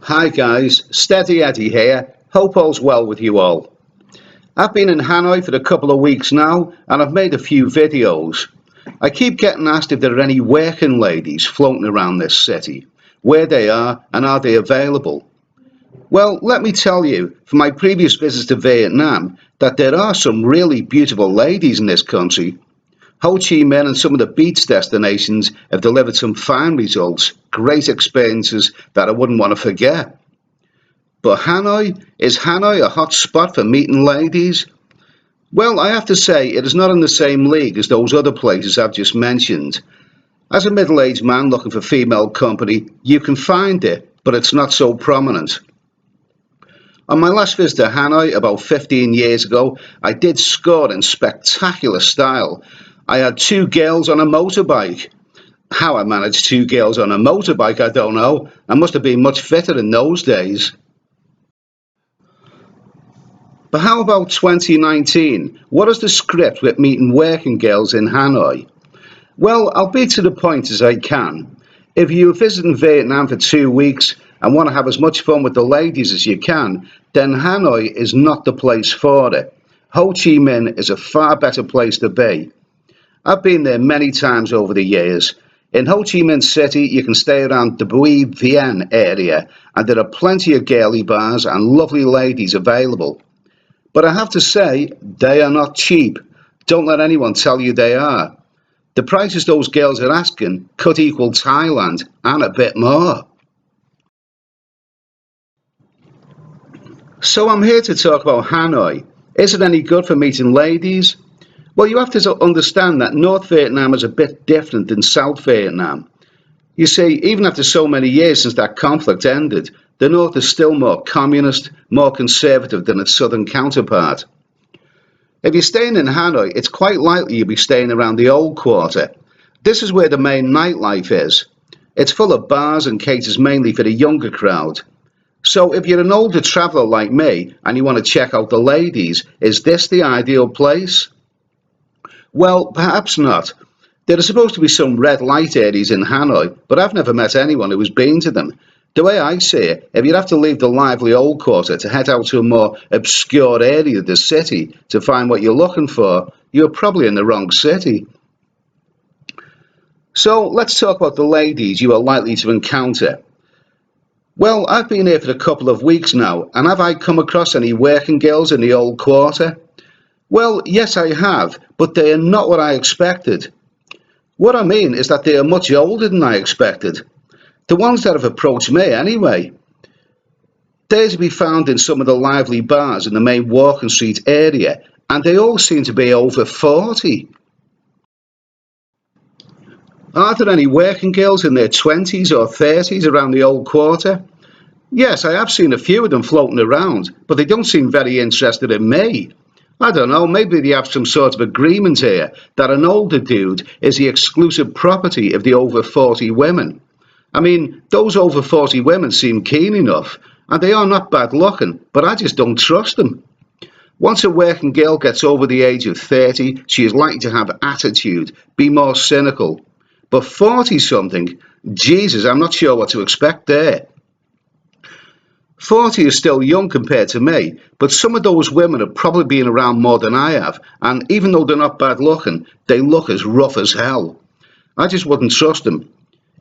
Hi guys, Steady Eddie here. Hope all's well with you all. I've been in Hanoi for a couple of weeks now and I've made a few videos. I keep getting asked if there are any working ladies floating around this city, where they are they available. Well, let me tell you from my previous visits to Vietnam that there are some really beautiful ladies in this country. Ho Chi Minh and some of the beach destinations have delivered some fine results, great experiences that I wouldn't want to forget. But is Hanoi a hot spot for meeting ladies? Well, I have to say it is not in the same league as those other places I've just mentioned. As a middle-aged man looking for female company, you can find it, but it's not so prominent. On my last visit to Hanoi about 15 years ago, I did score in spectacular style. I had two girls on a motorbike. How I managed two girls on a motorbike, I don't know. I must have been much fitter in those days. But how about 2019? What is the script with meeting working girls in Hanoi? Well, I'll be to the point as I can. If you're visiting Vietnam for 2 weeks and want to have as much fun with the ladies as you can, then Hanoi is not the place for it. Ho Chi Minh is a far better place to be. I've been there many times over the years. In Ho Chi Minh City, you can stay around the Bui Vien area, and there are plenty of girly bars and lovely ladies available. But I have to say, they are not cheap. Don't let anyone tell you they are. The prices those girls are asking could equal Thailand and a bit more. So I'm here to talk about Hanoi. Is it any good for meeting ladies? Well, you have to understand that North Vietnam is a bit different than South Vietnam. You see, even after so many years since that conflict ended, the North is still more communist, more conservative than its southern counterpart. If you're staying in Hanoi, it's quite likely you'll be staying around the Old Quarter. This is where the main nightlife is. It's full of bars and caters mainly for the younger crowd. So if you're an older traveller like me and you want to check out the ladies, is this the ideal place? Well, perhaps not. There are supposed to be some red light areas in Hanoi, but I've never met anyone who has been to them. The way I see it, if you'd have to leave the lively old quarter to head out to a more obscure area of the city to find what you're looking for, you're probably in the wrong city. So let's talk about the ladies you are likely to encounter. Well, I've been here for a couple of weeks now, and have I come across any working girls in the old quarter? Well, yes, I have, but they are not what I expected. What I mean is that they are much older than I expected. The ones that have approached me, anyway. They're to be found in some of the lively bars in the main Walking Street area, and they all seem to be over 40. Are there any working girls in their 20s or 30s around the old quarter? Yes, I have seen a few of them floating around, but they don't seem very interested in me. I don't know, maybe they have some sort of agreement here that an older dude is the exclusive property of the over 40 women. I mean, those over 40 women seem keen enough, and they are not bad looking, but I just don't trust them. Once a working girl gets over the age of 30, she is likely to have attitude, be more cynical. But 40 something, Jesus, I'm not sure what to expect there. 40 is still young compared to me, but some of those women have probably been around more than I have, and even though they're not bad looking, they look as rough as hell. I just wouldn't trust them.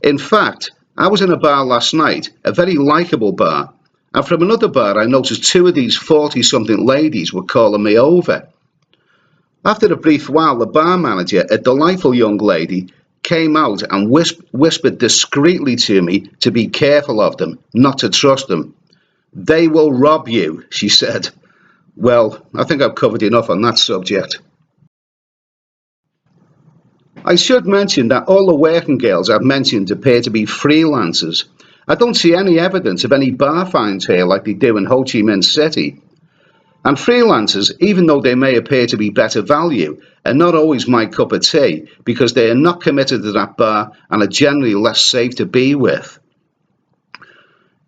In fact, I was in a bar last night, a very likeable bar, and from another bar I noticed two of these 40-something ladies were calling me over. After a brief while, the bar manager, a delightful young lady, came out and whispered discreetly to me to be careful of them, not to trust them. They will rob you, she said. Well, I think I've covered enough on that subject. I should mention that all the working girls I've mentioned appear to be freelancers. I don't see any evidence of any bar finds here like they do in Ho Chi Minh City. And freelancers, even though they may appear to be better value, are not always my cup of tea because they are not committed to that bar and are generally less safe to be with.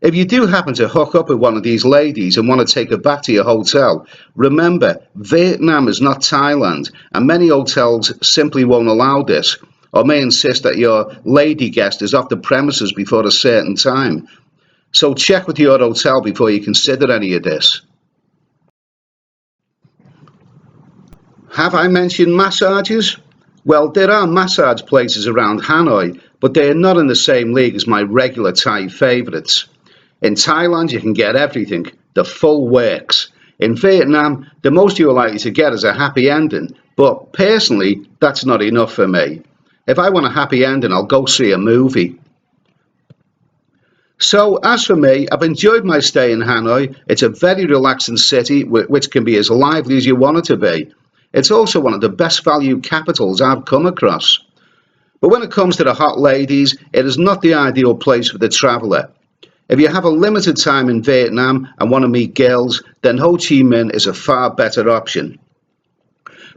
If you do happen to hook up with one of these ladies and want to take her back to your hotel, remember, Vietnam is not Thailand, and many hotels simply won't allow this, or may insist that your lady guest is off the premises before a certain time. So check with your hotel before you consider any of this. Have I mentioned massages? Well, there are massage places around Hanoi, but they are not in the same league as my regular Thai favourites. In Thailand, you can get everything, the full works. In Vietnam, the most you are likely to get is a happy ending, but personally, that's not enough for me. If I want a happy ending, I'll go see a movie. So, as for me, I've enjoyed my stay in Hanoi. It's a very relaxing city which can be as lively as you want it to be. It's also one of the best value capitals I've come across. But when it comes to the hot ladies, it is not the ideal place for the traveller. If you have a limited time in Vietnam and want to meet girls, then Ho Chi Minh is a far better option.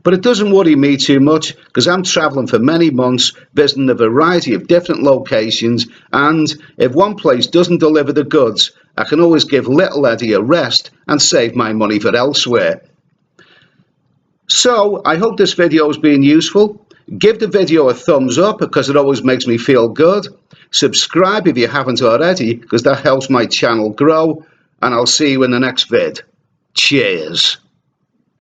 But it doesn't worry me too much because I'm travelling for many months, visiting a variety of different locations, and if one place doesn't deliver the goods, I can always give little Eddie a rest and save my money for elsewhere. So I hope this video has been useful. Give the video a thumbs up because it always makes me feel good. Subscribe if you haven't already because that helps my channel grow, and I'll see you in the next vid. Cheers.